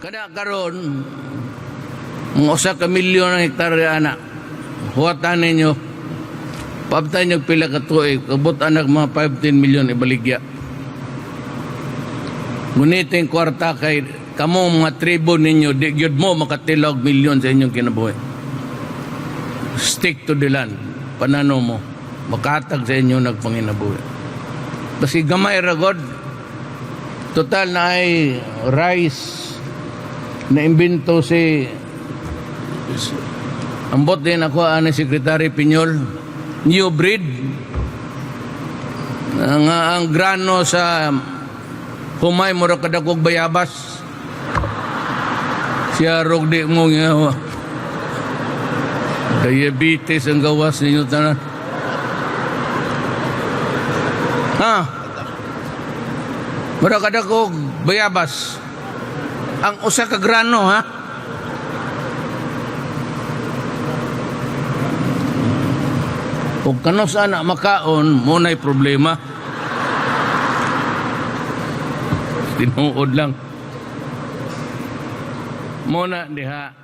Kada karon mga 1 milyon ang hektarya anak. Huwatan ninyo. Pabtay nyo pila ka tuig. Abot anak mga 15 milyon ibaligya. Ngunit yung kwarta kay kamo mga tribo ninyo, di gyud mo makatilog milyon sa inyong kinabuhi. Stick to the land. Panano mo. Makatag sa inyo nagpanginabuhi. Basi gamay ragod. Total na ay rice na imbento si ambot din ako ani Secretary Piñol, new breed nga ang grano sa humay mura kadakog bayabas siya rog di mo nga diabetes ang gawas ninyo tanan mura kadakog bayabas ang usa ka grano kung kano sa anak makaon, muna'y problema. Tinuod lang. Muna diha.